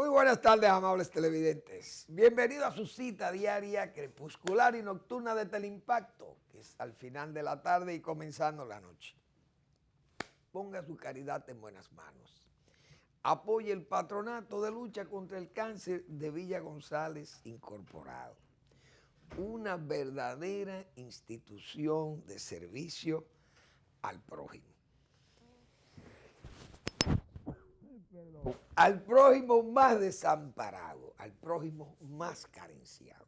Muy buenas tardes, amables televidentes. Bienvenido a su cita diaria, crepuscular y nocturna de Teleimpacto, que es al final de la tarde y comenzando la noche. Ponga su caridad en buenas manos. Apoye el patronato de lucha contra el cáncer de Villa González Incorporado. Una verdadera institución de servicio al prójimo. Al prójimo más desamparado, al prójimo más carenciado.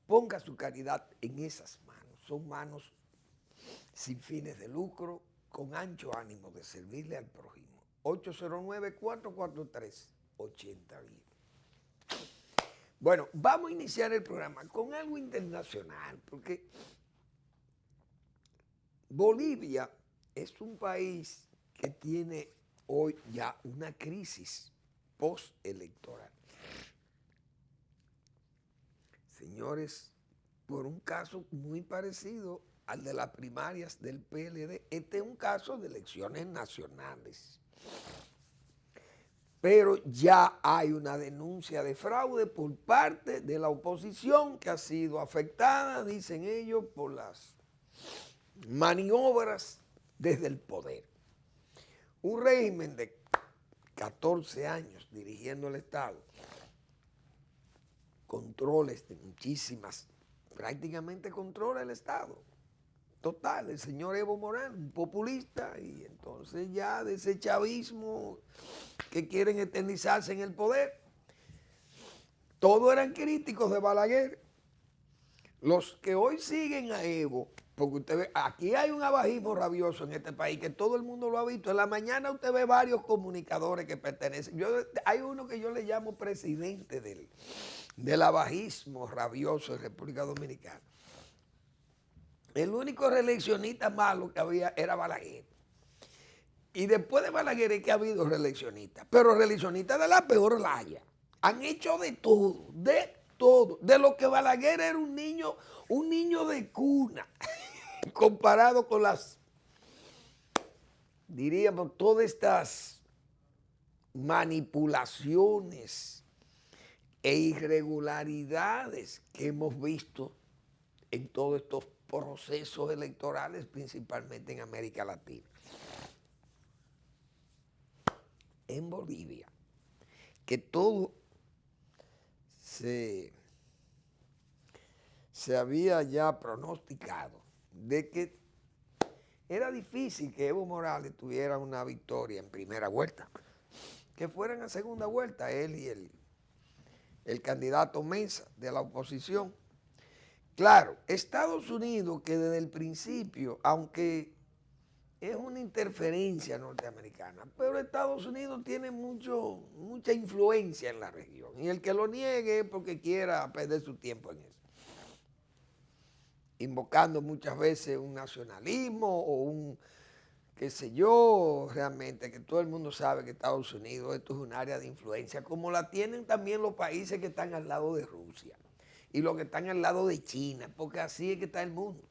Ponga su caridad en esas manos. Son manos sin fines de lucro, con ancho ánimo de servirle al prójimo. 809-443-8010. Bueno, vamos a iniciar el programa con algo internacional, porque Bolivia es un país que tiene hoy ya una crisis postelectoral. Señores, por un caso muy parecido al de las primarias del PLD, este es un caso de elecciones nacionales. Pero ya hay una denuncia de fraude por parte de la oposición que ha sido afectada, dicen ellos, por las maniobras desde el poder. Un régimen de 14 años dirigiendo el Estado, controles de muchísimas, prácticamente controla el Estado. Total, el señor Evo Morales, un populista, y entonces ya de ese chavismo que quieren eternizarse en el poder. Todos eran críticos de Balaguer. Los que hoy siguen a Evo, porque usted ve, aquí hay un abajismo rabioso en este país, que todo el mundo lo ha visto. En la mañana usted ve varios comunicadores que pertenecen. Hay uno que yo le llamo presidente del abajismo rabioso en República Dominicana. El único reeleccionista malo que había era Balaguer. Y después de Balaguer es que ha habido reeleccionistas, pero reeleccionistas de la peor laya. Han hecho de todo, de todo. De lo que Balaguer era un niño de cuna, comparado con las, diríamos, todas estas manipulaciones e irregularidades que hemos visto en todos estos procesos electorales, principalmente en América Latina. En Bolivia, que todo se había ya pronosticado de que era difícil que Evo Morales tuviera una victoria en primera vuelta, que fueran a segunda vuelta él y el candidato Mesa de la oposición. Claro, Estados Unidos, que desde el principio, aunque es una interferencia norteamericana, pero Estados Unidos tiene mucha influencia en la región, y el que lo niegue es porque quiera perder su tiempo en eso, invocando muchas veces un nacionalismo o un, qué sé yo, realmente que todo el mundo sabe que Estados Unidos esto es un área de influencia, como la tienen también los países que están al lado de Rusia y los que están al lado de China, porque así es que está el mundo.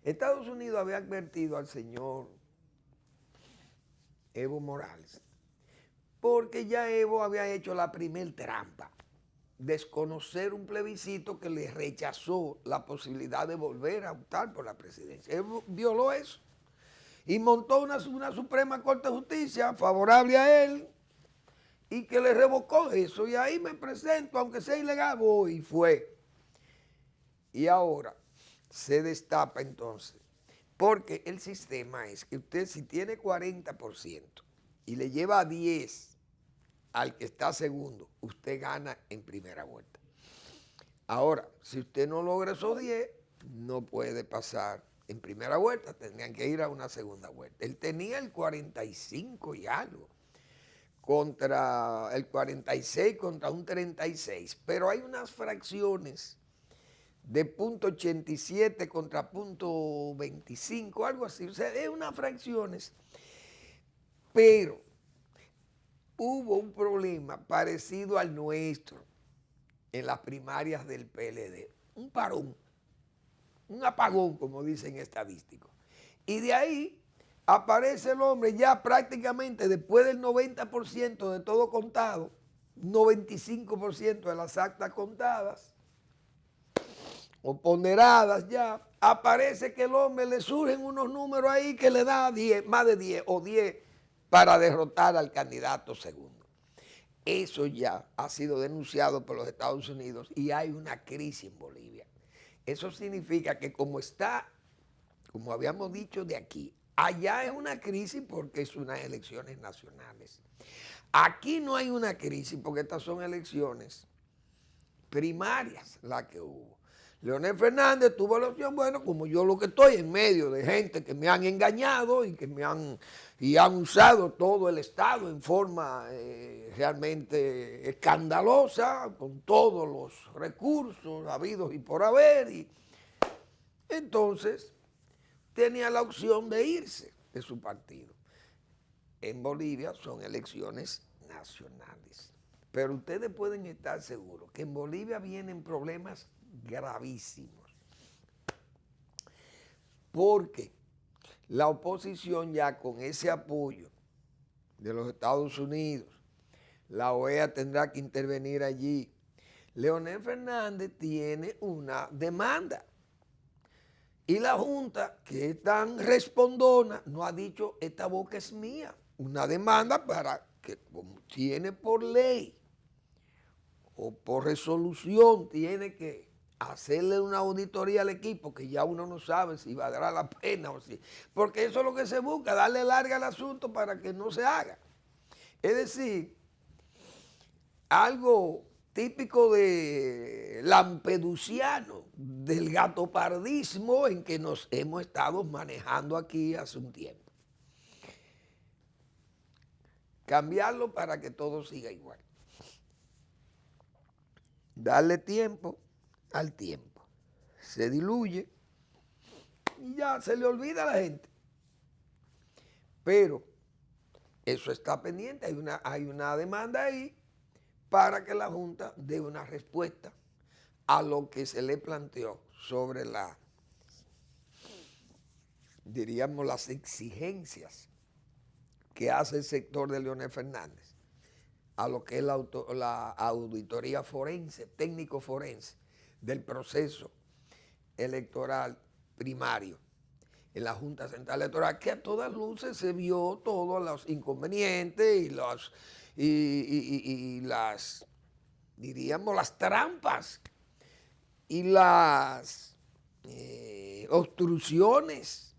Estados Unidos había advertido al señor Evo Morales, porque ya Evo había hecho la primer trampa, desconocer un plebiscito que le rechazó la posibilidad de volver a optar por la presidencia. Evo violó eso y montó una Suprema Corte de Justicia favorable a él y que le revocó eso. Y ahí me presento, aunque sea ilegal, voy, y fue. Y ahora se destapa entonces, porque el sistema es que usted si tiene 40% y le lleva 10 al que está segundo, usted gana en primera vuelta. Ahora, si usted no logra esos 10, no puede pasar en primera vuelta, tendrían que ir a una segunda vuelta. Él tenía el 45 y algo, contra el 46 contra un 36, pero hay unas fracciones de .87 contra .25, algo así. O sea, es unas fracciones. Pero hubo un problema parecido al nuestro en las primarias del PLD. Un parón, un apagón, como dicen estadísticos. Y de ahí aparece el hombre ya prácticamente después del 90% de todo contado, 95% de las actas contadas o ponderadas ya, aparece que el hombre le surgen unos números ahí que le da 10, más de 10 o 10 para derrotar al candidato segundo. Eso ya ha sido denunciado por los Estados Unidos y hay una crisis en Bolivia. Eso significa que como está, como habíamos dicho de aquí, allá es una crisis porque es unas elecciones nacionales. Aquí no hay una crisis porque estas son elecciones primarias las que hubo. Leonel Fernández tuvo la opción, bueno, como yo lo que estoy en medio de gente que me han engañado y que han usado todo el Estado en forma realmente escandalosa, con todos los recursos habidos y por haber, y entonces tenía la opción de irse de su partido. En Bolivia son elecciones nacionales. Pero ustedes pueden estar seguros que en Bolivia vienen problemas gravísimos. Porque la oposición ya con ese apoyo de los Estados Unidos, la OEA tendrá que intervenir allí. Leonel Fernández tiene una demanda. Y la Junta, que es tan respondona, no ha dicho, esta boca es mía. Una demanda para que, como tiene por ley o por resolución, tiene que hacerle una auditoría al equipo, que ya uno no sabe si valdrá la pena o si. Porque eso es lo que se busca, darle larga al asunto para que no se haga. Es decir, algo típico de lampedusiano, del gatopardismo en que nos hemos estado manejando aquí hace un tiempo. Cambiarlo para que todo siga igual. Darle tiempo al tiempo. Se diluye y ya se le olvida a la gente. Pero eso está pendiente, hay una demanda ahí para que la Junta dé una respuesta a lo que se le planteó sobre diríamos, las exigencias que hace el sector de Leonel Fernández a lo que es la auditoría forense, técnico forense del proceso electoral primario en la Junta Central Electoral, que a todas luces se vio todos los inconvenientes y las, diríamos, las trampas y las obstrucciones,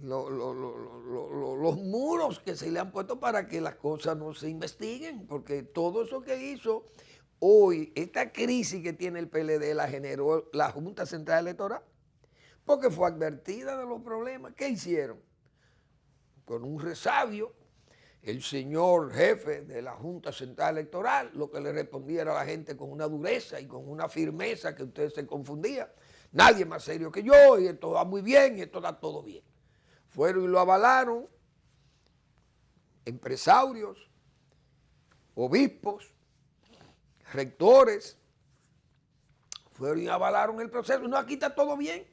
los muros que se le han puesto para que las cosas no se investiguen, porque todo eso que hizo hoy, esta crisis que tiene el PLD la generó la Junta Central Electoral, porque fue advertida de los problemas. ¿Qué hicieron? Con un resabio, el señor jefe de la Junta Central Electoral, lo que le respondía a la gente con una dureza y con una firmeza que usted se confundía. Nadie más serio que yo, y esto va muy bien, y esto está todo bien. Fueron y lo avalaron empresarios, obispos, rectores, fueron y avalaron el proceso. No, aquí está todo bien.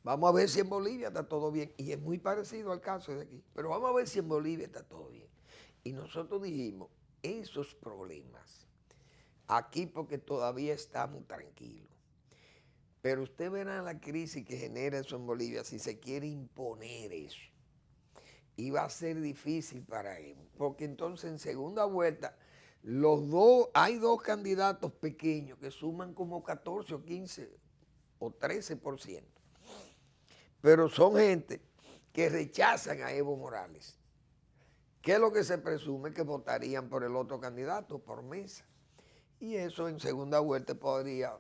Vamos a ver si en Bolivia está todo bien. Y es muy parecido al caso de aquí. Pero vamos a ver si en Bolivia está todo bien. Y nosotros dijimos, esos problemas, aquí porque todavía estamos tranquilos. Pero usted verá la crisis que genera eso en Bolivia si se quiere imponer eso. Y va a ser difícil para él. Porque entonces en segunda vuelta, hay dos candidatos pequeños que suman como 14 o 15 o 13%. Pero son gente que rechazan a Evo Morales. ¿Qué es lo que se presume? Que votarían por el otro candidato, por Mesa. Y eso en segunda vuelta podría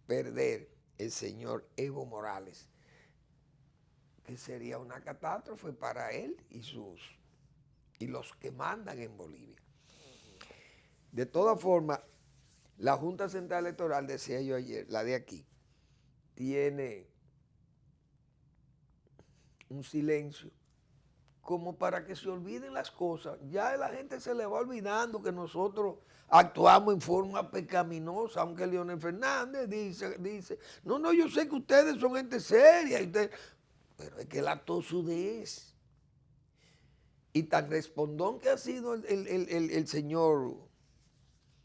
perder el señor Evo Morales, que sería una catástrofe para él y los que mandan en Bolivia. De todas formas, la Junta Central Electoral, decía yo ayer, la de aquí, tiene un silencio como para que se olviden las cosas. Ya a la gente se le va olvidando que nosotros actuamos en forma pecaminosa, aunque Leonel Fernández dice, no, yo sé que ustedes son gente seria. Pero es que la tosudez y tan respondón que ha sido el señor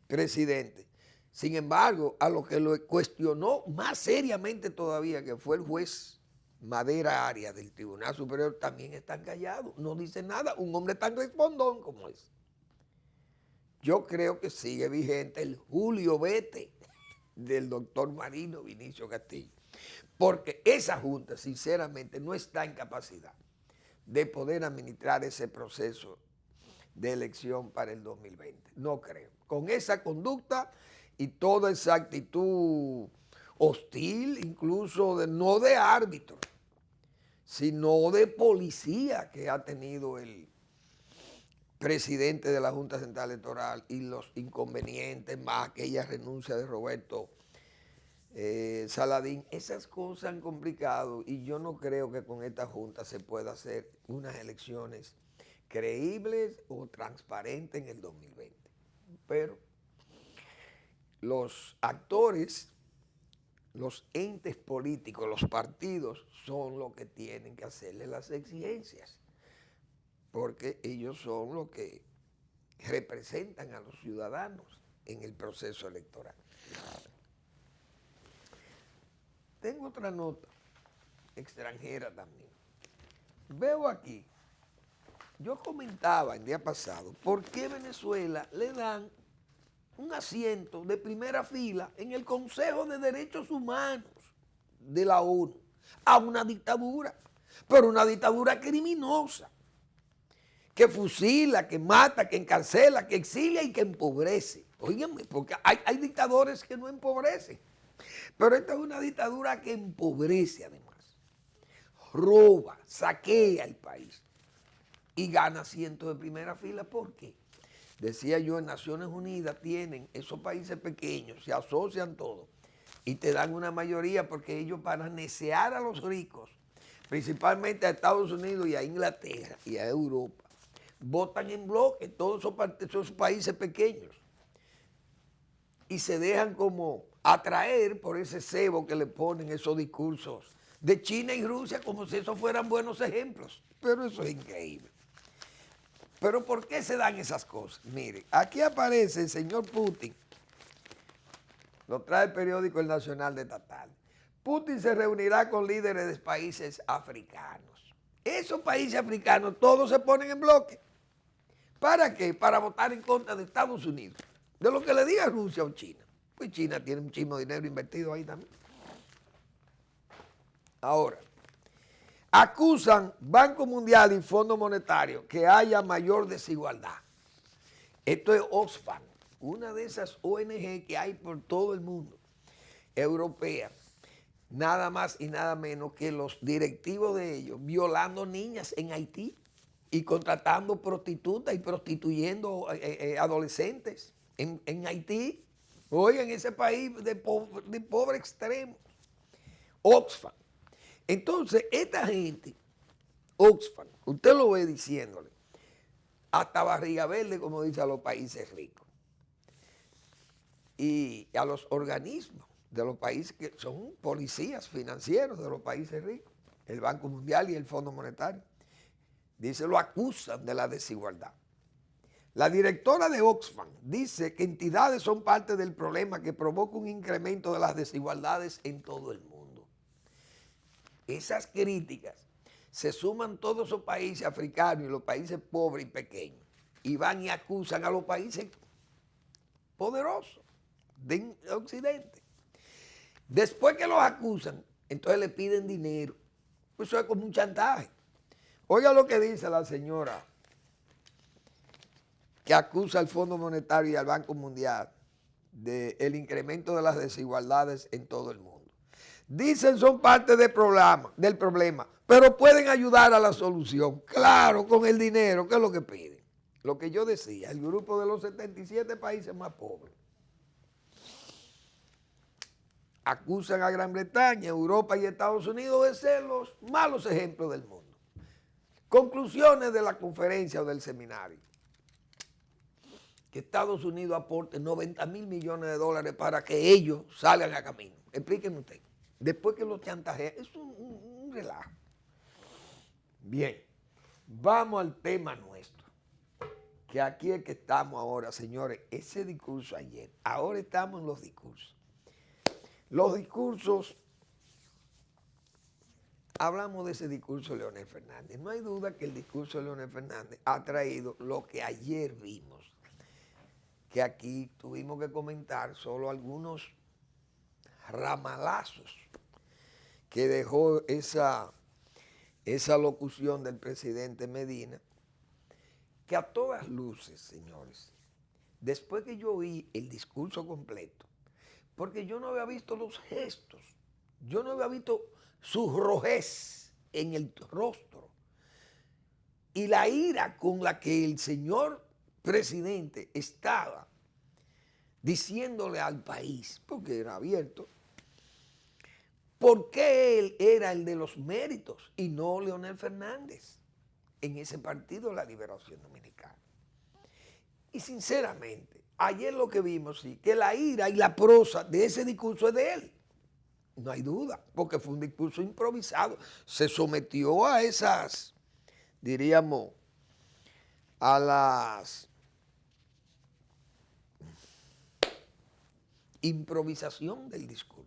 presidente. Sin embargo, a lo que lo cuestionó más seriamente todavía, que fue el juez Madera Arias del Tribunal Superior, también están callados, no dicen nada. Un hombre tan respondón como es. Yo creo que sigue vigente el Julio Vete del doctor Marino Vinicio Castillo, porque esa junta sinceramente no está en capacidad de poder administrar ese proceso de elección para el 2020. No creo. Con esa conducta y toda esa actitud hostil, incluso no de árbitro, sino de policía que ha tenido el presidente de la Junta Central Electoral y los inconvenientes, más aquella renuncia de Roberto Saladín, esas cosas han complicado y yo no creo que con esta Junta se pueda hacer unas elecciones creíbles o transparentes en el 2020. Pero los actores, los entes políticos, los partidos son los que tienen que hacerle las exigencias, porque ellos son los que representan a los ciudadanos en el proceso electoral. Tengo otra nota extranjera también. Veo aquí, yo comentaba el día pasado, ¿por qué Venezuela le dan un asiento de primera fila en el Consejo de Derechos Humanos de la ONU a una dictadura? Pero una dictadura criminosa, que fusila, que mata, que encarcela, que exilia y que empobrece. Óigame, porque hay dictadores que no empobrecen. Pero esta es una dictadura que empobrece además, roba, saquea el país y gana asientos de primera fila. ¿Por qué? Decía yo, en Naciones Unidas tienen esos países pequeños, se asocian todos y te dan una mayoría porque ellos, para necear a los ricos, principalmente a Estados Unidos y a Inglaterra y a Europa, votan en bloque todos esos países pequeños y se dejan como atraer por ese cebo que le ponen esos discursos de China y Rusia como si esos fueran buenos ejemplos. Pero eso es increíble. Pero ¿por qué se dan esas cosas? Mire, aquí aparece el señor Putin, lo trae el periódico El Nacional de Tatal. Putin se reunirá con líderes de países africanos. Esos países africanos todos se ponen en bloque. ¿Para qué? Para votar en contra de Estados Unidos, de lo que le diga Rusia o China. Pues China tiene un chismo de dinero invertido ahí también. Ahora, acusan Banco Mundial y Fondo Monetario que haya mayor desigualdad. Esto es Oxfam, una de esas ONG que hay por todo el mundo, europea, nada más y nada menos que los directivos de ellos violando niñas en Haití y contratando prostitutas y prostituyendo adolescentes en Haití. Oigan, ese país de pobre extremo. Oxfam. Entonces, esta gente, Oxfam, usted lo ve diciéndole, hasta barriga verde, como dice, a los países ricos. Y a los organismos de los países que son policías financieros de los países ricos, el Banco Mundial y el Fondo Monetario. Dice, lo acusan de la desigualdad. La directora de Oxfam dice que entidades son parte del problema que provoca un incremento de las desigualdades en todo el mundo. Esas críticas se suman todos esos países africanos y los países pobres y pequeños y van y acusan a los países poderosos de Occidente. Después que los acusan, entonces le piden dinero. Pues eso es como un chantaje. Oiga lo que dice la señora que acusa al Fondo Monetario y al Banco Mundial del incremento de las desigualdades en todo el mundo. Dicen son parte del problema, pero pueden ayudar a la solución. Claro, con el dinero, ¿qué es lo que piden? Lo que yo decía, el grupo de los 77 países más pobres. Acusan a Gran Bretaña, Europa y Estados Unidos de ser los malos ejemplos del mundo. Conclusiones de la conferencia o del seminario. Que Estados Unidos aporte 90.000 millones de dólares para que ellos salgan a camino. Explíquenme usted. Después que los chantajean, es un relajo. Bien, vamos al tema nuestro, que aquí es que estamos ahora, señores. Ese discurso ayer, ahora estamos en los discursos. Los discursos, hablamos de ese discurso de Leonel Fernández. No hay duda que el discurso de Leonel Fernández ha traído lo que ayer vimos, que aquí tuvimos que comentar solo algunos ramalazos que dejó esa locución del presidente Medina, que a todas luces, señores, después que yo oí el discurso completo, porque yo no había visto los gestos, yo no había visto su rojez en el rostro y la ira con la que el señor presidente estaba diciéndole al país, porque era abierto, por qué él era el de los méritos y no Leonel Fernández en ese partido de la Liberación Dominicana. Y sinceramente, ayer lo que vimos, sí, que la ira y la prosa de ese discurso es de él. No hay duda, porque fue un discurso improvisado. Se sometió a esas, diríamos, a las improvisación del discurso.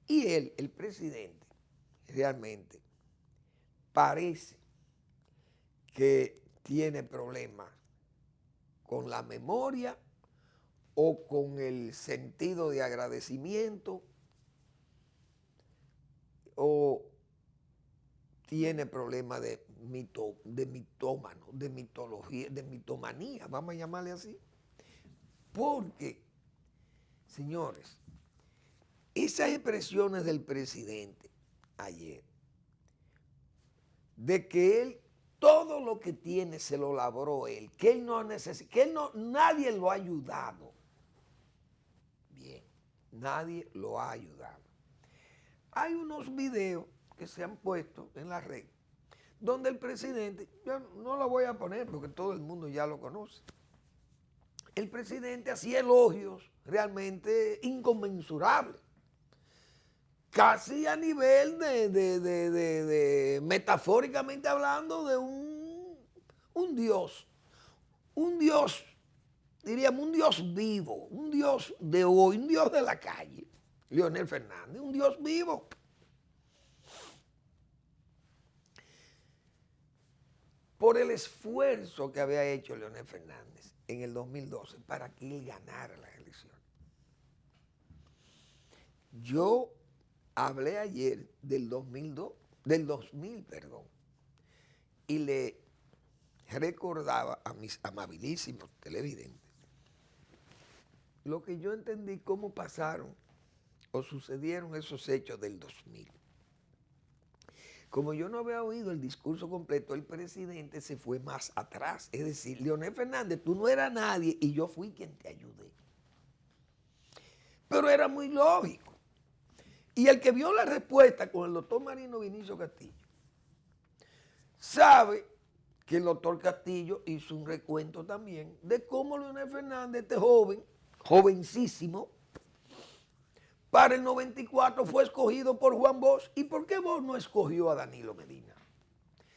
Y él, el presidente, realmente parece que tiene problemas con la memoria o con el sentido de agradecimiento o tiene problemas de mitómano, de mitología, de mitomanía, vamos a llamarle así. Porque, señores, esas expresiones del presidente ayer, de que él todo lo que tiene se lo labró él, que él no necesita, que él no, nadie lo ha ayudado. Bien, nadie lo ha ayudado. Hay unos videos que se han puesto en la red donde el presidente, yo no lo voy a poner porque todo el mundo ya lo conoce, el presidente hacía elogios realmente inconmensurables, casi a nivel de metafóricamente hablando, de un Dios, diríamos un Dios vivo, un Dios de hoy, un Dios de la calle, Leonel Fernández, un Dios vivo. Por el esfuerzo que había hecho Leonel Fernández en el 2012 para que él ganara las elecciones. Yo hablé ayer del 2000, y le recordaba a mis amabilísimos televidentes lo que yo entendí cómo pasaron o sucedieron esos hechos del 2000. Como yo no había oído el discurso completo, el presidente se fue más atrás. Es decir, Leonel Fernández, tú no eras nadie y yo fui quien te ayudé. Pero era muy lógico. Y el que vio la respuesta con el doctor Marino Vinicio Castillo, sabe que el doctor Castillo hizo un recuento también de cómo Leonel Fernández, este joven, jovencísimo, para el 94 fue escogido por Juan Bosch. ¿Y por qué Bosch no escogió a Danilo Medina?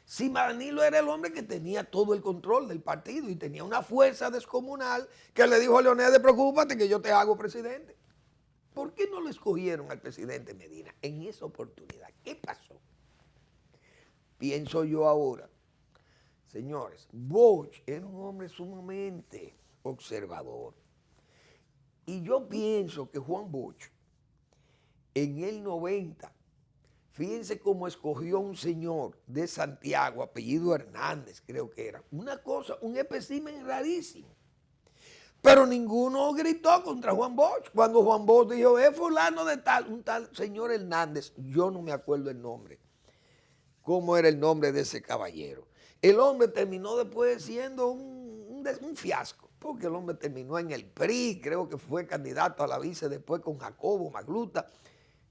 Si Danilo era el hombre que tenía todo el control del partido y tenía una fuerza descomunal que le dijo a Leonel, preocúpate que yo te hago presidente. ¿Por qué no lo escogieron al presidente Medina en esa oportunidad? ¿Qué pasó? Pienso yo ahora, señores, Bosch era un hombre sumamente observador. Y yo pienso que Juan Bosch, en el 90, fíjense cómo escogió un señor de Santiago, apellido Hernández, creo que era. Una cosa, un espécimen rarísimo. Pero ninguno gritó contra Juan Bosch. Cuando Juan Bosch dijo, es fulano de tal, un tal señor Hernández, yo no me acuerdo el nombre. ¿Cómo era el nombre de ese caballero? El hombre terminó después siendo un fiasco, porque el hombre terminó en el PRI, creo que fue candidato a la vice después con Jacobo Magluta,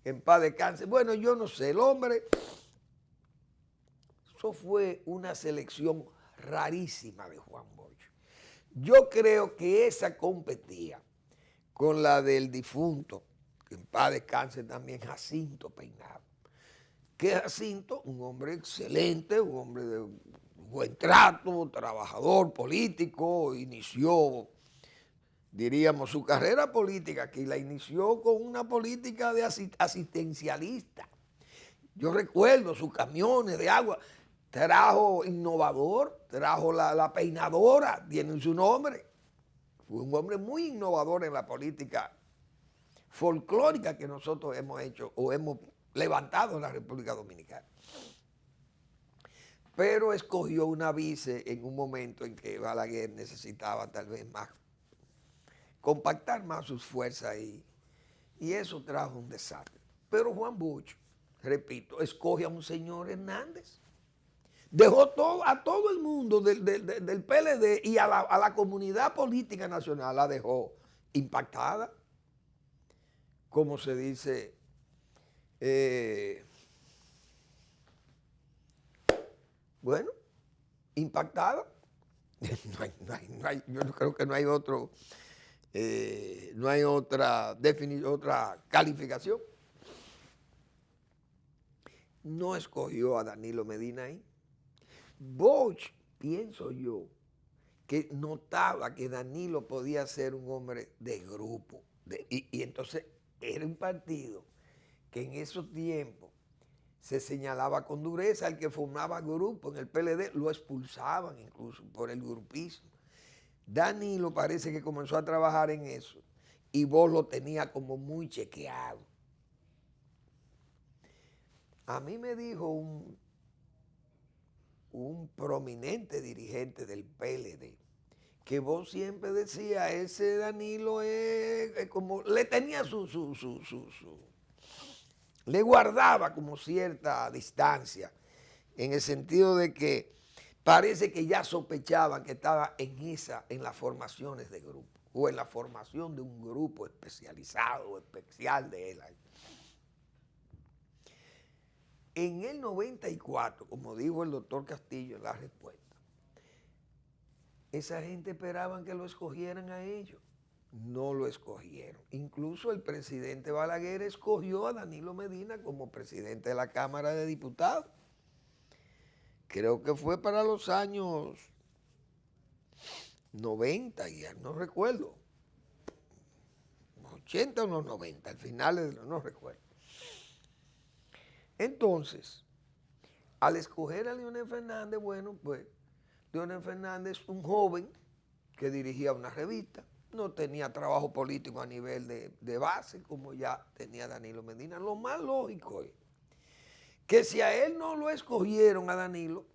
en paz descanse. Bueno, yo no sé, el hombre, eso fue una selección rarísima de Juan Bosch. Yo creo que esa competía con la del difunto, que en paz descanse también, Jacinto Peinado. que Jacinto, un hombre excelente, un hombre de buen trato, trabajador, político, inició, diríamos, su carrera política, que la inició con una política de asistencialista. Yo recuerdo sus camiones de agua, trajo innovador, trajo la peinadora, tiene su nombre. Fue un hombre muy innovador en la política folclórica que nosotros hemos hecho o hemos levantado en la República Dominicana. Pero escogió una vice en un momento en que Balaguer necesitaba tal vez más, compactar más sus fuerzas y eso trajo un desastre. Pero Juan Bosch, repito, escoge a un señor Hernández. Dejó a todo el mundo del PLD y a la comunidad política nacional la dejó impactada, como se dice, bueno, impactada. Yo creo que no hay otro, no hay otra calificación. No escogió a Danilo Medina ahí. Bosch, pienso yo, que notaba que Danilo podía ser un hombre de grupo. Y entonces era un partido que en esos tiempos se señalaba con dureza al que formaba grupo en el PLD, lo expulsaban incluso por el grupismo. Danilo parece que comenzó a trabajar en eso y Bosch lo tenía como muy chequeado. A mí me dijo un prominente dirigente del PLD que vos siempre decía, ese Danilo es como, le tenía le guardaba como cierta distancia, en el sentido de que parece que ya sospechaban que estaba en las formaciones de grupo, o en la formación de un grupo especializado o especial de él. En el 94, como dijo el doctor Castillo en la respuesta, esa gente esperaban que lo escogieran a ellos. No lo escogieron. Incluso el presidente Balaguer escogió a Danilo Medina como presidente de la Cámara de Diputados. Creo que fue para los años 90, ya no recuerdo. 80 o los 90, al final no recuerdo. Entonces, al escoger a Leonel Fernández, bueno, pues Leonel Fernández, un joven que dirigía una revista, no tenía trabajo político a nivel de base, como ya tenía Danilo Medina. Lo más lógico es que si a él no lo escogieron a Danilo,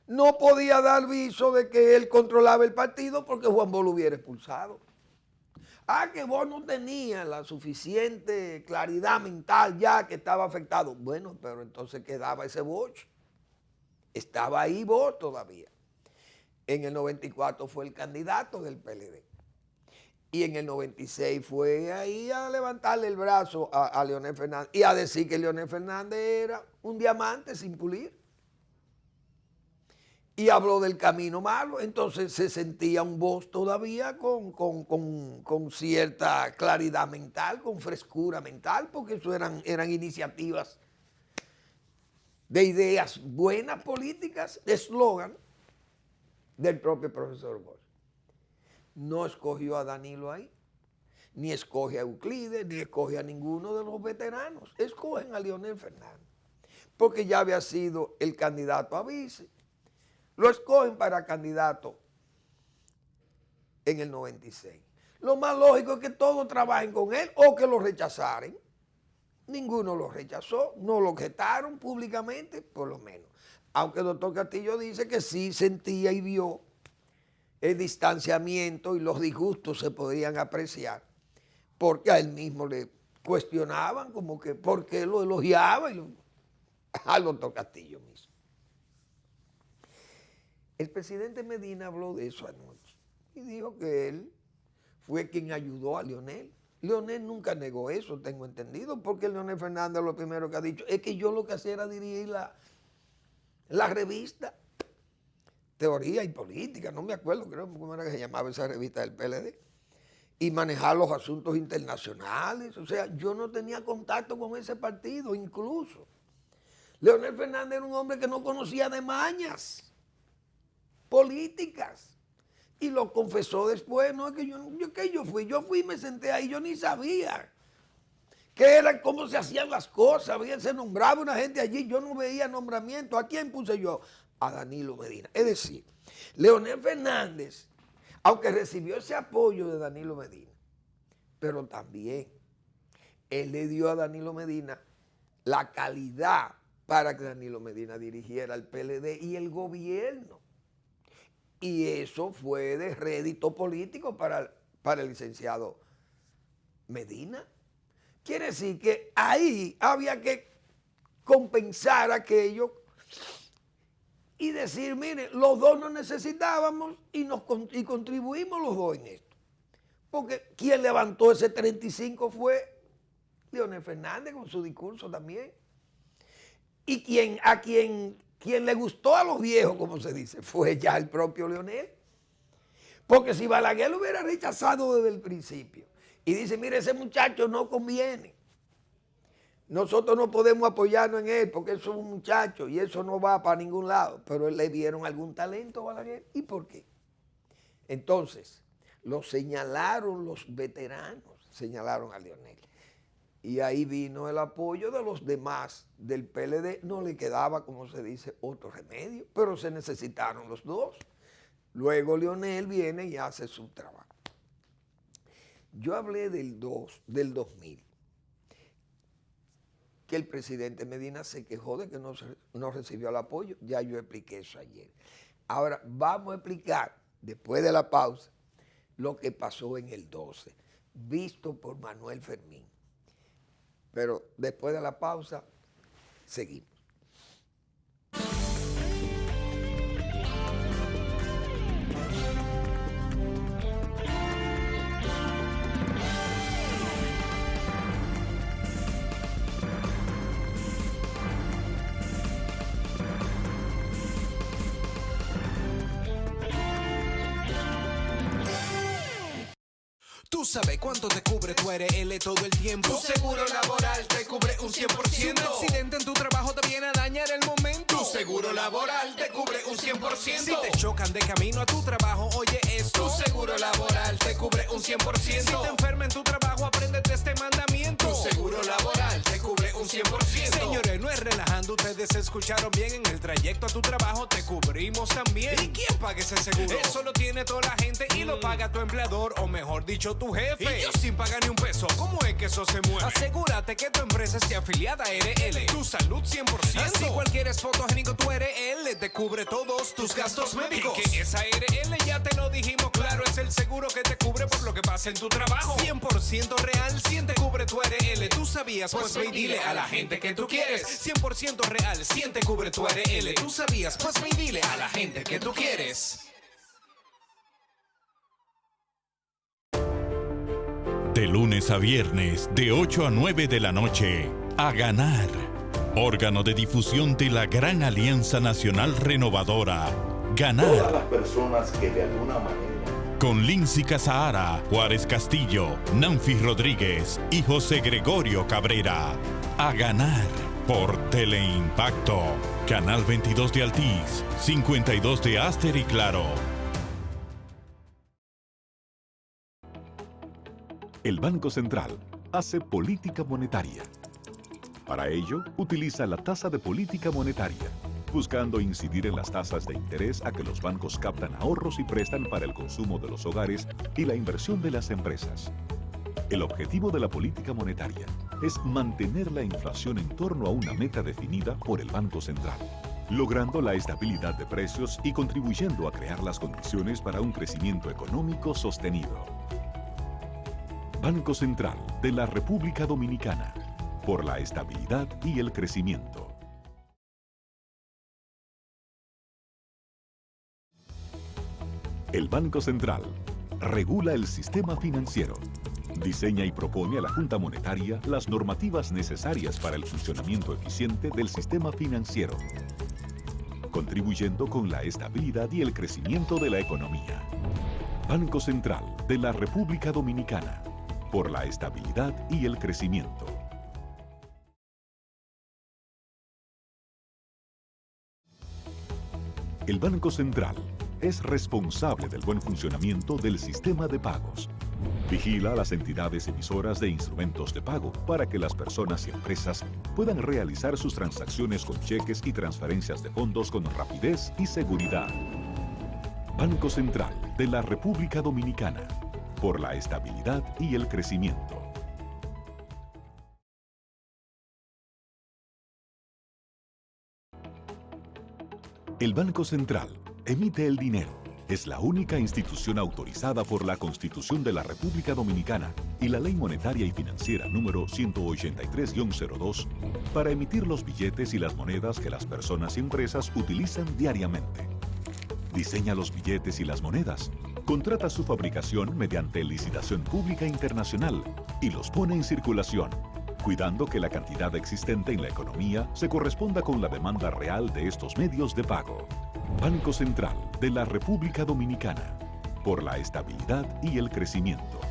no podía dar viso de que él controlaba el partido porque Juan Bosch lo hubiera expulsado. Que vos no tenías la suficiente claridad mental ya que estaba afectado. Bueno, pero entonces quedaba ese Bosch. Estaba ahí vos todavía. En el 94 fue el candidato del PLD. Y en el 96 fue ahí a levantarle el brazo a Leonel Fernández y a decir que Leonel Fernández era un diamante sin pulir. Y habló del camino malo, entonces se sentía un Bosch todavía con cierta claridad mental, con frescura mental, porque eso eran iniciativas de ideas buenas políticas, de eslogan del propio profesor Bosch. No escogió a Danilo ahí, ni escoge a Euclides, ni escoge a ninguno de los veteranos. Escogen a Leonel Fernández, porque ya había sido el candidato a vice. Lo escogen para candidato en el 96. Lo más lógico es que todos trabajen con él o que lo rechazaren. Ninguno lo rechazó, no lo objetaron públicamente, por lo menos. Aunque el doctor Castillo dice que sí sentía y vio el distanciamiento y los disgustos se podían apreciar, porque a él mismo le cuestionaban como que por qué lo elogiaba al doctor Castillo mismo. El presidente Medina habló de eso anoche y dijo que él fue quien ayudó a Leonel. Leonel nunca negó eso, tengo entendido, porque Leonel Fernández lo primero que ha dicho es que yo lo que hacía era dirigir la revista Teoría y Política, no me acuerdo, creo cómo era que se llamaba esa revista del PLD, y manejar los asuntos internacionales. O sea, yo no tenía contacto con ese partido, incluso Leonel Fernández era un hombre que no conocía de mañas políticas. Y lo confesó después, no es que yo fui y me senté ahí, yo ni sabía qué era, cómo se hacían las cosas, se nombraba una gente allí, yo no veía nombramiento. ¿A quién puse yo? A Danilo Medina. Es decir, Leonel Fernández, aunque recibió ese apoyo de Danilo Medina, pero también él le dio a Danilo Medina la calidad para que Danilo Medina dirigiera el PLD y el gobierno. Y eso fue de rédito político para el licenciado Medina. Quiere decir que ahí había que compensar aquello y decir, miren, los dos nos necesitábamos y contribuimos los dos en esto. Porque quien levantó ese 35 fue Leonel Fernández con su discurso también. Y quien le gustó a los viejos, como se dice, fue ya el propio Leonel. Porque si Balaguer lo hubiera rechazado desde el principio y dice, mire, ese muchacho no conviene, nosotros no podemos apoyarnos en él porque eso es un muchacho y eso no va para ningún lado, pero él le vieron algún talento a Balaguer. ¿Y por qué? Entonces, lo señalaron los veteranos, señalaron a Leonel. Y ahí vino el apoyo de los demás del PLD. No le quedaba, como se dice, otro remedio, pero se necesitaron los dos. Luego Leonel viene y hace su trabajo. Yo hablé del 2000, que el presidente Medina se quejó de que no recibió el apoyo. Ya yo expliqué eso ayer. Ahora vamos a explicar, después de la pausa, lo que pasó en el 12, visto por Manuel Fermín. Pero después de la pausa, seguimos. Tú sabes cuánto te cubre tu ARL todo el tiempo. Tu seguro laboral te cubre un 100%. Si un accidente en tu trabajo te viene a dañar el momento, tu seguro laboral te cubre un 100%. Si te chocan de camino a tu trabajo, oye esto, tu seguro laboral te cubre un 100%. Si te enfermas en tu trabajo, apréndete este mandamiento, tu seguro laboral te cubre un 100%. Señores, no es relajando, ustedes escucharon bien. En el trayecto a tu trabajo te cubrimos también. ¿Y quién paga ese seguro? Eso lo tiene toda la gente y lo paga tu empleador, o mejor dicho, tu jefe. Y yo sin pagar ni un peso, ¿cómo es que eso se mueve? Asegúrate que tu empresa esté afiliada a ARL. Tu salud 100%. Así cualquier es fotogénico, tu ARL te cubre todos tus gastos médicos. Que esa ARL ya te lo dijimos claro, es el seguro que te cubre por lo que pasa en tu trabajo. 100% real, 100 te cubre tu ARL. ¿Tú sabías? Pues ve y dile a la gente que tú quieres. 100% real, 100 te cubre tu ARL. ¿Tú sabías? Pues ve y dile a la gente que tú quieres. De lunes a viernes, de 8 a 9 de la noche, A Ganar. Órgano de difusión de la Gran Alianza Nacional Renovadora. Ganar. Todas las personas que de alguna manera. Con Lindsay Casahara, Juárez Castillo, Nanfi Rodríguez y José Gregorio Cabrera. A Ganar. Por Teleimpacto. Canal 22 de Altiz, 52 de Aster y Claro. El Banco Central hace política monetaria. Para ello, utiliza la tasa de política monetaria, buscando incidir en las tasas de interés a que los bancos captan ahorros y prestan para el consumo de los hogares y la inversión de las empresas. El objetivo de la política monetaria es mantener la inflación en torno a una meta definida por el Banco Central, logrando la estabilidad de precios y contribuyendo a crear las condiciones para un crecimiento económico sostenido. Banco Central de la República Dominicana, por la estabilidad y el crecimiento. El Banco Central regula el sistema financiero, diseña y propone a la Junta Monetaria las normativas necesarias para el funcionamiento eficiente del sistema financiero, contribuyendo con la estabilidad y el crecimiento de la economía. Banco Central de la República Dominicana, por la estabilidad y el crecimiento. El Banco Central es responsable del buen funcionamiento del sistema de pagos. Vigila a las entidades emisoras de instrumentos de pago para que las personas y empresas puedan realizar sus transacciones con cheques y transferencias de fondos con rapidez y seguridad. Banco Central de la República Dominicana, por la estabilidad y el crecimiento. El Banco Central emite el dinero. Es la única institución autorizada por la Constitución de la República Dominicana y la Ley Monetaria y Financiera número 183-02 para emitir los billetes y las monedas que las personas y empresas utilizan diariamente. Diseña los billetes y las monedas, contrata su fabricación mediante licitación pública internacional y los pone en circulación, cuidando que la cantidad existente en la economía se corresponda con la demanda real de estos medios de pago. Banco Central de la República Dominicana, por la estabilidad y el crecimiento.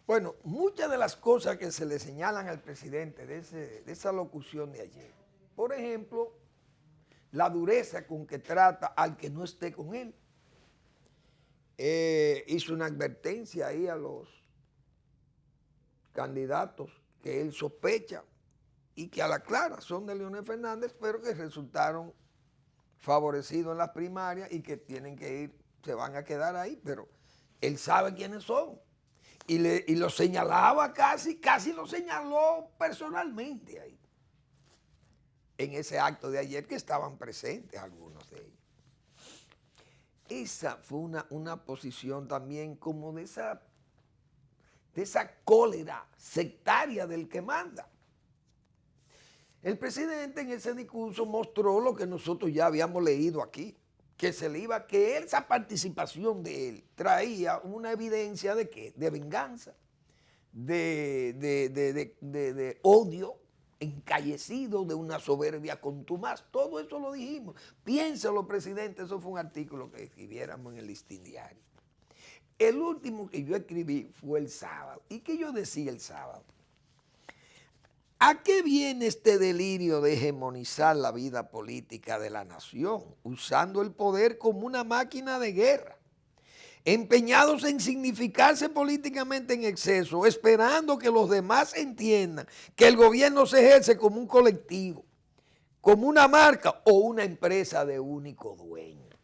Bueno, muchas de las cosas que se le señalan al presidente de esa locución de ayer, por ejemplo, la dureza con que trata al que no esté con él. Hizo una advertencia ahí a los candidatos que él sospecha y que a la clara son de Leonel Fernández, pero que resultaron favorecidos en las primarias y que tienen que ir, se van a quedar ahí, pero él sabe quiénes son. Y lo señalaba casi lo señaló personalmente ahí. En ese acto de ayer que estaban presentes algunos de ellos. Esa fue una posición también como de esa cólera sectaria del que manda. El presidente en ese discurso mostró lo que nosotros ya habíamos leído aquí, que esa participación de él traía una evidencia de ¿qué? De venganza, de odio encallecido, de una soberbia contumaz. Todo eso lo dijimos. Piénsalo, presidente, eso fue un artículo que escribiéramos en el Listín Diario. El último que yo escribí fue el sábado. ¿Y qué yo decía el sábado? ¿A qué viene este delirio de hegemonizar la vida política de la nación, usando el poder como una máquina de guerra, empeñados en significarse políticamente en exceso, esperando que los demás entiendan que el gobierno se ejerce como un colectivo, como una marca o una empresa de único dueño?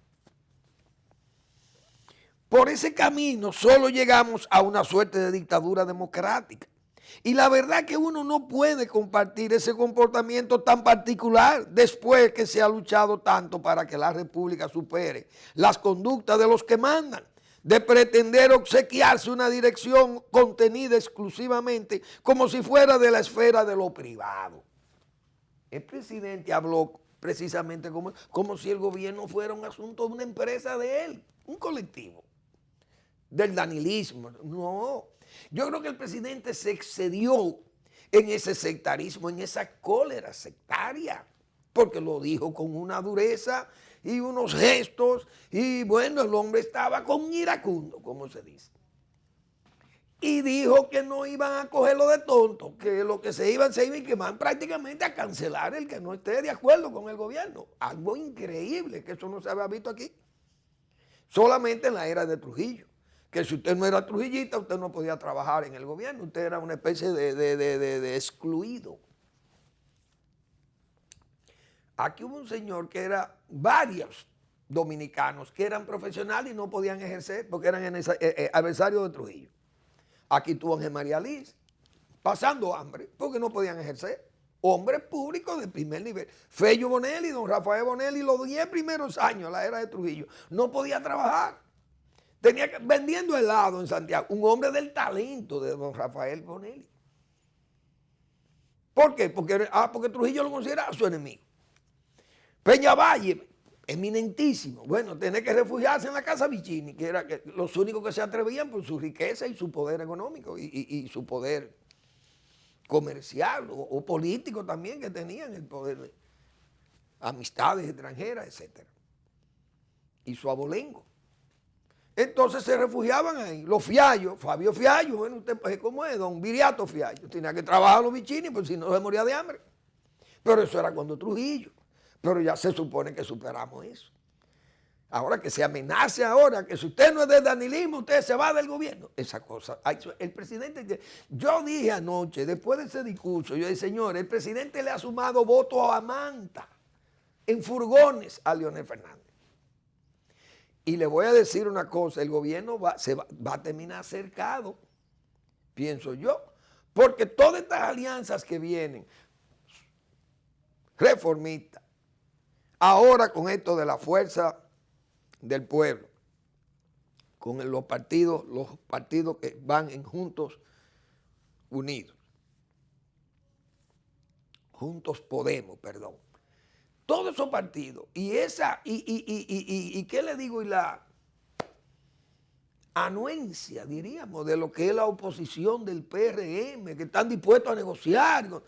Por ese camino solo llegamos a una suerte de dictadura democrática. Y la verdad que uno no puede compartir ese comportamiento tan particular después que se ha luchado tanto para que la República supere las conductas de los que mandan, de pretender obsequiarse una dirección contenida exclusivamente como si fuera de la esfera de lo privado. El presidente habló precisamente como si el gobierno fuera un asunto de una empresa de él, un colectivo, del danilismo. No. Yo creo que el presidente se excedió en ese sectarismo, en esa cólera sectaria, porque lo dijo con una dureza y unos gestos, y bueno, el hombre estaba con iracundo, como se dice. Y dijo que no iban a cogerlo de tonto, que lo que se iban y que van prácticamente a cancelar el que no esté de acuerdo con el gobierno. Algo increíble, que eso no se había visto aquí, solamente en la era de Trujillo. Que si usted no era trujillista, usted no podía trabajar en el gobierno, usted era una especie de excluido. Aquí hubo un señor que era varios dominicanos que eran profesionales y no podían ejercer porque eran adversarios de Trujillo. Aquí tuvo Ángel María Liz pasando hambre porque no podían ejercer. Hombres públicos de primer nivel. Fello Bonelli, don Rafael Bonelli, los 10 primeros años, la era de Trujillo, no podía trabajar. Vendiendo helado en Santiago, un hombre del talento de don Rafael Bonelli. ¿Por qué? Porque Trujillo lo consideraba su enemigo. Peñavalle, eminentísimo. Bueno, tenía que refugiarse en la casa Vicini, que eran los únicos que se atrevían por su riqueza y su poder económico y su poder comercial o político también, que tenían el poder de amistades extranjeras, etc. y su abolengo. Entonces se refugiaban ahí. Los Fiallos, Fabio Fiallo, bueno, usted pues, ¿cómo es? Don Viriato Fiallo. Tenía que trabajar los bichini, pues si no se moría de hambre. Pero eso era cuando Trujillo. Pero ya se supone que superamos eso. Ahora que se amenace ahora, que si usted no es del danilismo, usted se va del gobierno. Esa cosa. El presidente, yo dije anoche, después de ese discurso, yo dije, señor, el presidente le ha sumado votos a manta, en furgones a Leonel Fernández. Y le voy a decir una cosa, el gobierno va a terminar cercado, pienso yo, porque todas estas alianzas que vienen, reformistas, ahora con esto de la fuerza del pueblo, con los partidos que van en Juntos Unidos, Juntos Podemos, perdón. Todos esos partidos, y ¿qué le digo? Y la anuencia, diríamos, de lo que es la oposición del PRM, que están dispuestos a negociar.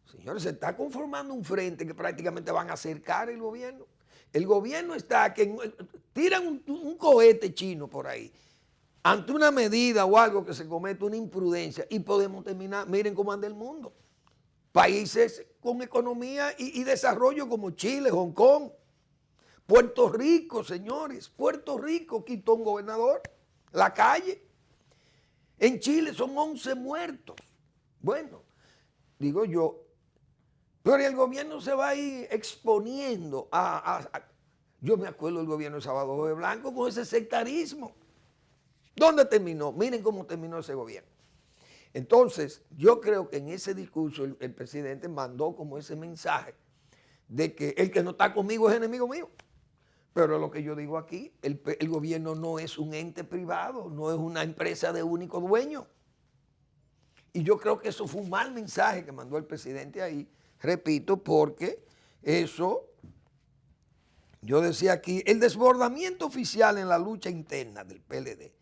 Señores, se está conformando un frente que prácticamente van a acercar el gobierno. El gobierno está que tiran un cohete chino por ahí, ante una medida o algo que se comete una imprudencia, y podemos terminar, miren cómo anda el mundo. Países con economía y desarrollo como Chile, Hong Kong, Puerto Rico, señores. Puerto Rico quitó un gobernador, la calle. En Chile son 11 muertos. Bueno, digo yo, pero el gobierno se va a ir exponiendo yo me acuerdo del gobierno de Salvador de Blanco con ese sectarismo. ¿Dónde terminó? Miren cómo terminó ese gobierno. Entonces, yo creo que en ese discurso el presidente mandó como ese mensaje de que el que no está conmigo es enemigo mío. Pero lo que yo digo aquí, el gobierno no es un ente privado, no es una empresa de único dueño. Y yo creo que eso fue un mal mensaje que mandó el presidente ahí, repito, porque eso, yo decía aquí, el desbordamiento oficial en la lucha interna del PLD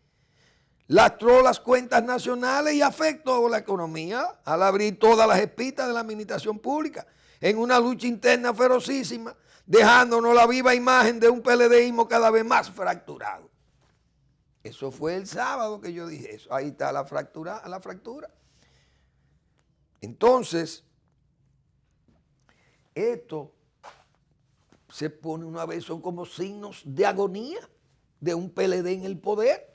lastró las cuentas nacionales y afectó la economía al abrir todas las espitas de la administración pública en una lucha interna ferocísima, dejándonos la viva imagen de un PLDismo cada vez más fracturado. Eso fue el sábado que yo dije eso. Ahí está la fractura. Entonces, esto se pone una vez, son como signos de agonía de un PLD en el poder.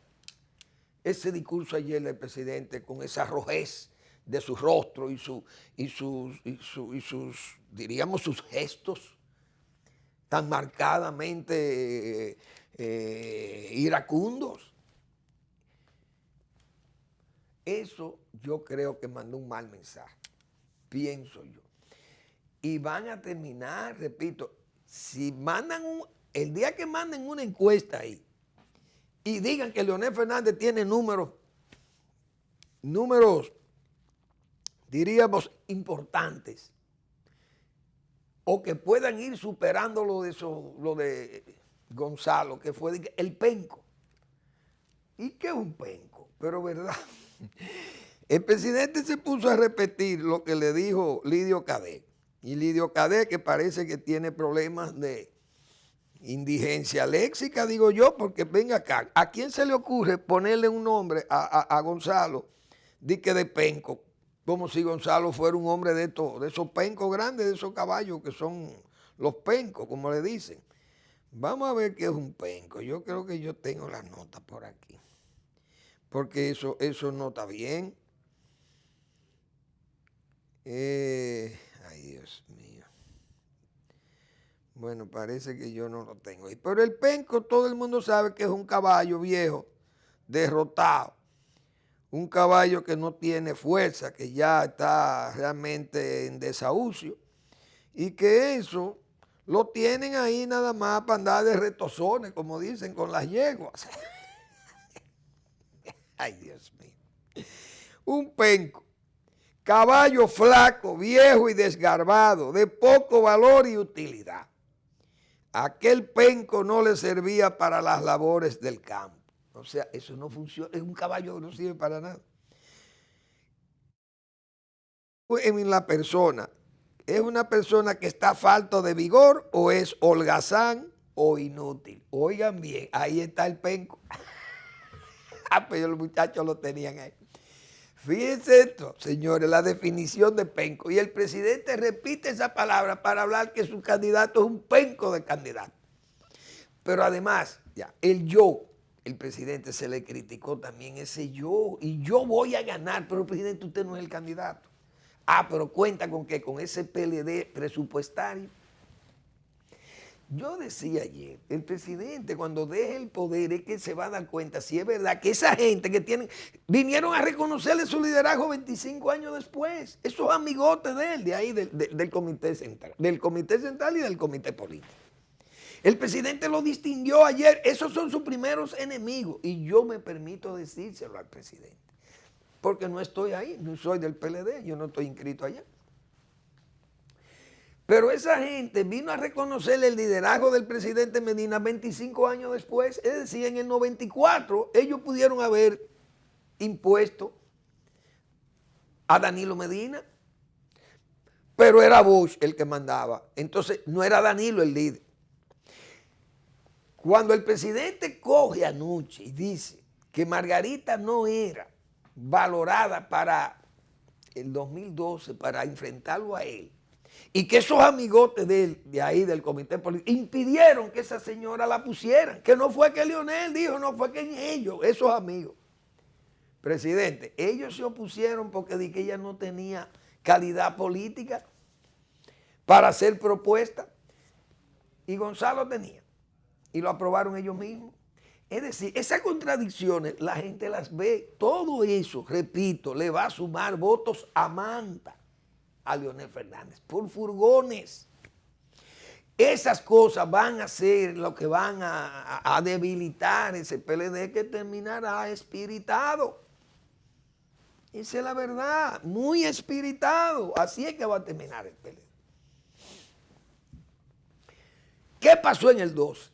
Ese discurso ayer del presidente con esa rojez de su rostro y sus, diríamos, sus gestos tan marcadamente iracundos. Eso yo creo que mandó un mal mensaje, pienso yo. Y van a terminar, repito, si mandan el día que manden una encuesta ahí, y digan que Leonel Fernández tiene números, diríamos, importantes, o que puedan ir superando lo de Gonzalo, que fue el penco. ¿Y qué es un penco? Pero verdad, el presidente se puso a repetir lo que le dijo Lidio Cadet. Y Lidio Cadet, que parece que tiene problemas de indigencia léxica, digo yo, porque venga acá, ¿a quién se le ocurre ponerle un nombre a Gonzalo de penco? Como si Gonzalo fuera un hombre de esos pencos grandes, de esos caballos que son los pencos, como le dicen. Vamos a ver qué es un penco. Yo creo que yo tengo las notas por aquí, porque eso no está bien. Ay, Dios mío. Bueno, parece que yo no lo tengo ahí. Pero el penco todo el mundo sabe que es un caballo viejo, derrotado. Un caballo que no tiene fuerza, que ya está realmente en desahucio. Y que eso lo tienen ahí nada más para andar de retozones, como dicen, con las yeguas. Ay, Dios mío. Un penco. Caballo flaco, viejo y desgarbado, de poco valor y utilidad. Aquel penco no le servía para las labores del campo. O sea, eso no funciona, es un caballo que no sirve para nada. En la persona, ¿es una persona que está falto de vigor o es holgazán, o inútil. Oigan bien, ahí está el penco. Pero los muchachos lo tenían ahí. Fíjense esto, señores, la definición de penco. Y el presidente repite esa palabra para hablar que su candidato es un penco de candidato. Pero además, ya, el presidente se le criticó también ese yo, y yo voy a ganar, pero presidente, usted no es el candidato. Pero cuenta con que con ese PLD presupuestario. Yo decía ayer, el presidente cuando deje el poder es que se va a dar cuenta si es verdad que esa gente que tienen, vinieron a reconocerle su liderazgo 25 años después, esos amigotes de él, de ahí del Comité Central, y del Comité Político. El presidente lo distinguió ayer, esos son sus primeros enemigos, y yo me permito decírselo al presidente, porque no estoy ahí, no soy del PLD, yo no estoy inscrito allá. Pero esa gente vino a reconocer el liderazgo del presidente Medina 25 años después, es decir, en el 94 ellos pudieron haber impuesto a Danilo Medina, pero era Bush el que mandaba, entonces no era Danilo el líder. Cuando el presidente coge anoche y dice que Margarita no era valorada para el 2012, para enfrentarlo a él, y que esos amigotes de él, de ahí del comité político, impidieron que esa señora la pusieran, que no fue que Leonel dijo, no fue que ellos, esos amigos. Presidente, ellos se opusieron porque di que ella no tenía calidad política para hacer propuestas, y Gonzalo tenía, y lo aprobaron ellos mismos. Es decir, esas contradicciones la gente las ve, todo eso, repito, le va a sumar votos a Manta a Leonel Fernández, por furgones. Esas cosas van a ser lo que van a debilitar ese PLD que terminará espiritado. Esa es la verdad, muy espiritado. Así es que va a terminar el PLD. ¿Qué pasó en el 12?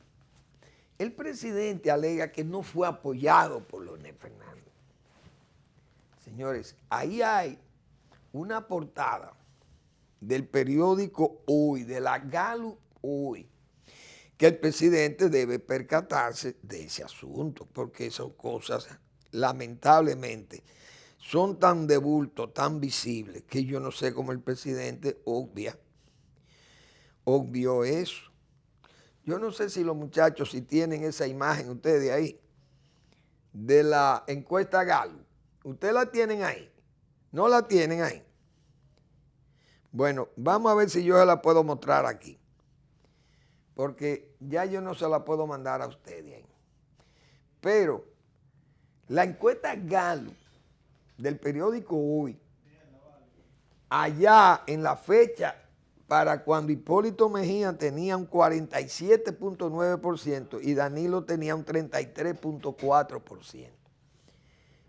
El presidente alega que no fue apoyado por Leonel Fernández. Señores, ahí hay una portada del periódico Hoy, de la Gallup Hoy, que el presidente debe percatarse de ese asunto, porque son cosas, lamentablemente, son tan de bulto, tan visibles, que yo no sé cómo el presidente obvió eso. Yo no sé si los muchachos, si tienen esa imagen ustedes ahí, de la encuesta Gallup. ¿Ustedes la tienen ahí? ¿No la tienen ahí? Bueno, vamos a ver si yo se la puedo mostrar aquí. Porque ya yo no se la puedo mandar a ustedes ahí. Pero la encuesta Gallup del periódico Hoy, allá en la fecha para cuando Hipólito Mejía tenía un 47.9% y Danilo tenía un 33.4%.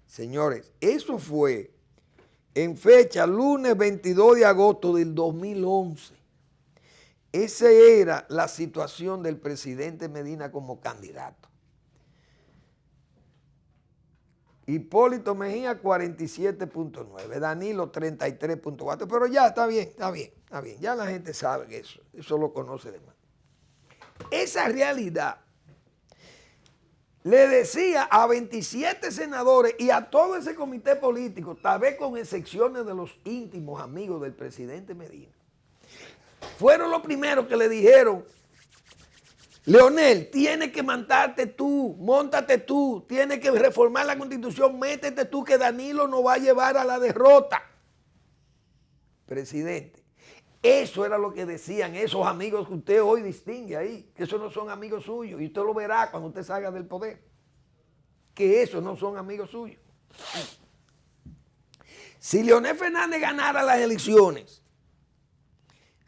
Señores, eso fue en fecha lunes 22 de agosto del 2011. Esa era la situación del presidente Medina como candidato. Hipólito Mejía 47.9, Danilo 33.4, pero ya está bien, ya la gente sabe que eso lo conoce de más. Esa realidad le decía a 27 senadores y a todo ese comité político, tal vez con excepciones de los íntimos amigos del presidente Medina, fueron los primeros que le dijeron: Leonel, tienes que montarte tú, tienes que reformar la Constitución, métete tú, que Danilo nos va a llevar a la derrota. Presidente, eso era lo que decían esos amigos que usted hoy distingue ahí, que esos no son amigos suyos, y usted lo verá cuando usted salga del poder, que esos no son amigos suyos. Si Leonel Fernández ganara las elecciones,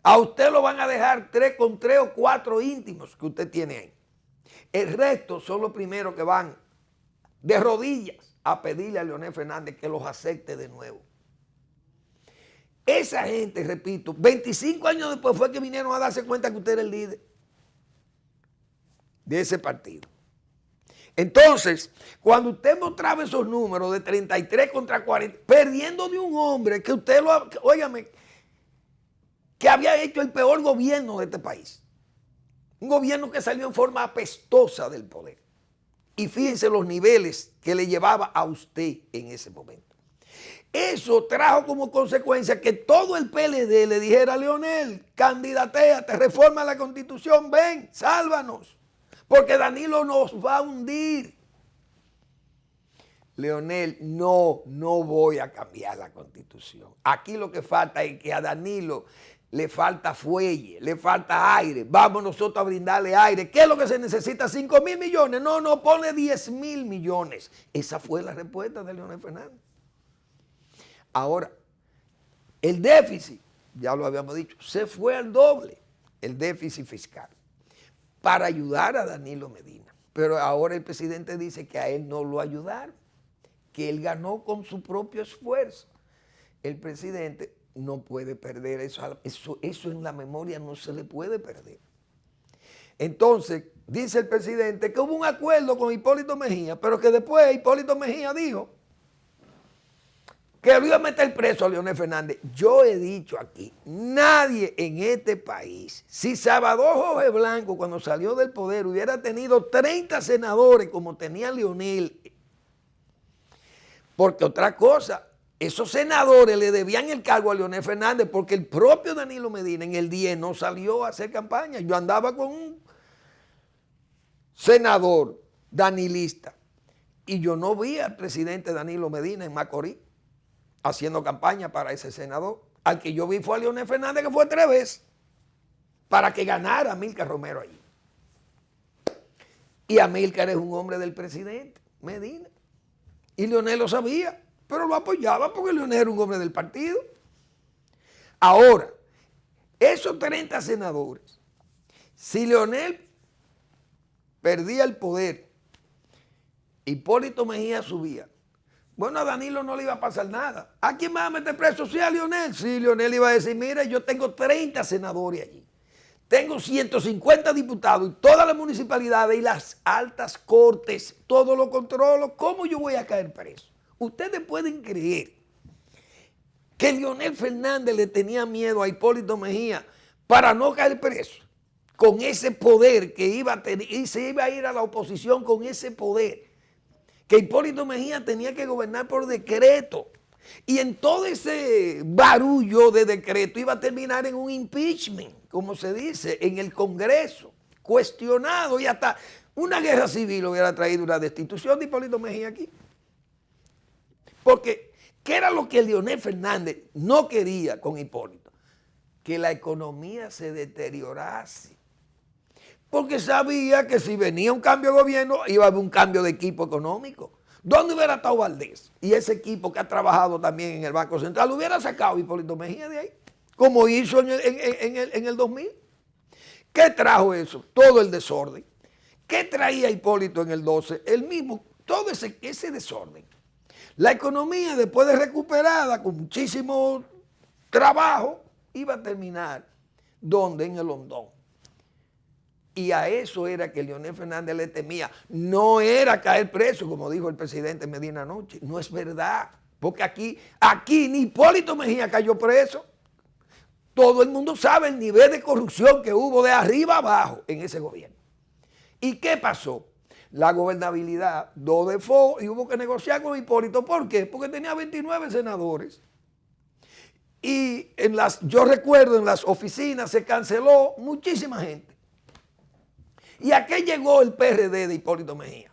a usted lo van a dejar con 3 o 4 íntimos que usted tiene ahí. El resto son los primeros que van de rodillas a pedirle a Leonel Fernández que los acepte de nuevo. Esa gente, repito, 25 años después fue que vinieron a darse cuenta que usted era el líder de ese partido. Entonces, cuando usted mostraba esos números de 33 contra 40, perdiendo de un hombre que usted óigame, que había hecho el peor gobierno de este país. Un gobierno que salió en forma apestosa del poder. Y fíjense los niveles que le llevaba a usted en ese momento. Eso trajo como consecuencia que todo el PLD le dijera a Leonel, candidatéate, reforma la Constitución, ven, sálvanos, porque Danilo nos va a hundir. Leonel, no voy a cambiar la Constitución. Aquí lo que falta es que a Danilo le falta fuelle, le falta aire. Vamos nosotros a brindarle aire. ¿Qué es lo que se necesita? 5,000 millones. No, pone 10,000 millones. Esa fue la respuesta de Leonel Fernández. Ahora, el déficit, ya lo habíamos dicho, se fue al doble, el déficit fiscal, para ayudar a Danilo Medina. Pero ahora el presidente dice que a él no lo ayudaron, que él ganó con su propio esfuerzo. El presidente no puede perder eso en la memoria no se le puede perder. Entonces, dice el presidente que hubo un acuerdo con Hipólito Mejía, pero que después Hipólito Mejía dijo que lo iba a meter preso a Leonel Fernández. Yo he dicho aquí, nadie en este país, si Salvador Jorge Blanco cuando salió del poder hubiera tenido 30 senadores como tenía Leonel, porque otra cosa, esos senadores le debían el cargo a Leonel Fernández porque el propio Danilo Medina en el 10 no salió a hacer campaña. Yo andaba con un senador danilista y yo no vi al presidente Danilo Medina en Macorís haciendo campaña para ese senador. Al que yo vi fue a Leonel Fernández, que fue 3 veces, para que ganara Amílcar Romero allí. Y Amílcar es un hombre del presidente Medina. Y Leonel lo sabía, pero lo apoyaba porque Leonel era un hombre del partido. Ahora, esos 30 senadores, si Leonel perdía el poder, Hipólito Mejía subía, bueno, a Danilo no le iba a pasar nada. ¿A quién va a meter preso? Sí, a Leonel. Sí, Leonel iba a decir, mire, yo tengo 30 senadores allí. Tengo 150 diputados y todas las municipalidades y las altas cortes, todo lo controlo. ¿Cómo yo voy a caer preso? Ustedes pueden creer que Leonel Fernández le tenía miedo a Hipólito Mejía para no caer preso con ese poder que iba a tener, y se iba a ir a la oposición con ese poder, que Hipólito Mejía tenía que gobernar por decreto. Y en todo ese barullo de decreto iba a terminar en un impeachment, como se dice, en el Congreso, cuestionado, y hasta una guerra civil hubiera traído una destitución de Hipólito Mejía aquí. Porque, ¿qué era lo que Leonel Fernández no quería con Hipólito? Que la economía se deteriorase. Porque sabía que si venía un cambio de gobierno, iba a haber un cambio de equipo económico. ¿Dónde hubiera estado Valdés? Y ese equipo que ha trabajado también en el Banco Central, hubiera sacado a Hipólito Mejía de ahí, como hizo en el 2000. ¿Qué trajo eso? Todo el desorden. ¿Qué traía Hipólito en el 12? El mismo, todo ese desorden. La economía, después de recuperada, con muchísimo trabajo, iba a terminar, ¿dónde? En el hondón. Y a eso era que Leonel Fernández le temía. No era caer preso, como dijo el presidente Medina anoche. No es verdad. Porque aquí ni Hipólito Mejía cayó preso. Todo el mundo sabe el nivel de corrupción que hubo de arriba abajo en ese gobierno. ¿Y qué pasó? La gobernabilidad do default y hubo que negociar con Hipólito. ¿Por qué? Porque tenía 29 senadores. Y yo recuerdo en las oficinas se canceló muchísima gente. ¿Y a qué llegó el PRD de Hipólito Mejía?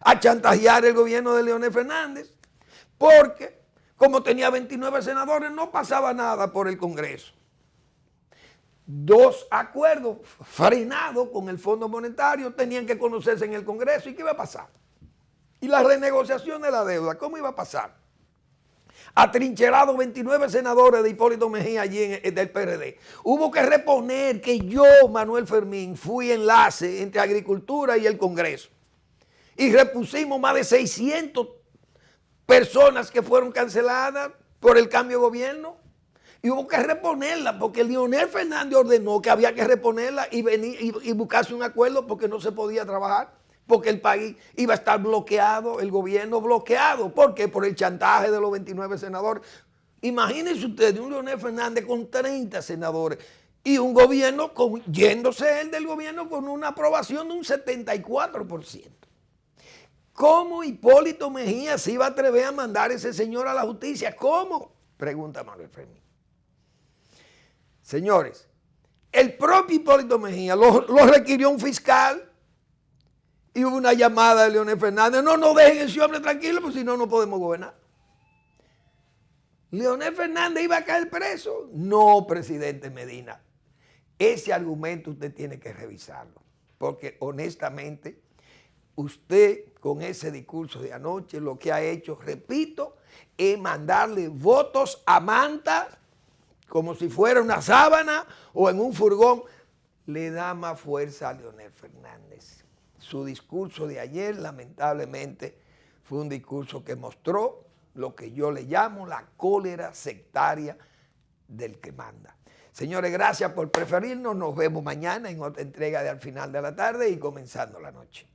A chantajear el gobierno de Leonel Fernández, porque como tenía 29 senadores no pasaba nada por el Congreso. 2 acuerdos frenados con el Fondo Monetario tenían que conocerse en el Congreso. ¿Y qué iba a pasar? Y la renegociación de la deuda, ¿cómo iba a pasar? Atrincherados 29 senadores de Hipólito Mejía allí del PRD. Hubo que reponer que yo, Manuel Fermín, fui enlace entre Agricultura y el Congreso. Y repusimos más de 600 personas que fueron canceladas por el cambio de gobierno. Y hubo que reponerla porque Leonel Fernández ordenó que había que reponerla y venir y buscarse un acuerdo porque no se podía trabajar. Porque el país iba a estar bloqueado, el gobierno bloqueado. ¿Por qué? Por el chantaje de los 29 senadores. Imagínense ustedes un Leonel Fernández con 30 senadores Y un gobierno, yéndose él del gobierno con una aprobación de un 74%. ¿Cómo Hipólito Mejía se iba a atrever a mandar a ese señor a la justicia? ¿Cómo? Pregunta Manuel Fermín. Señores, el propio Hipólito Mejía lo requirió un fiscal y hubo una llamada de Leonel Fernández. No dejen a ese hombre tranquilo, porque si no, no podemos gobernar. ¿Leonel Fernández iba a caer preso? No, presidente Medina. Ese argumento usted tiene que revisarlo, porque honestamente usted con ese discurso de anoche lo que ha hecho, repito, es mandarle votos a Manta como si fuera una sábana o en un furgón. Le da más fuerza a Leonel Fernández. Su discurso de ayer, lamentablemente, fue un discurso que mostró lo que yo le llamo la cólera sectaria del que manda. Señores, gracias por preferirnos. Nos vemos mañana en otra entrega de Al Final de la Tarde y comenzando la noche.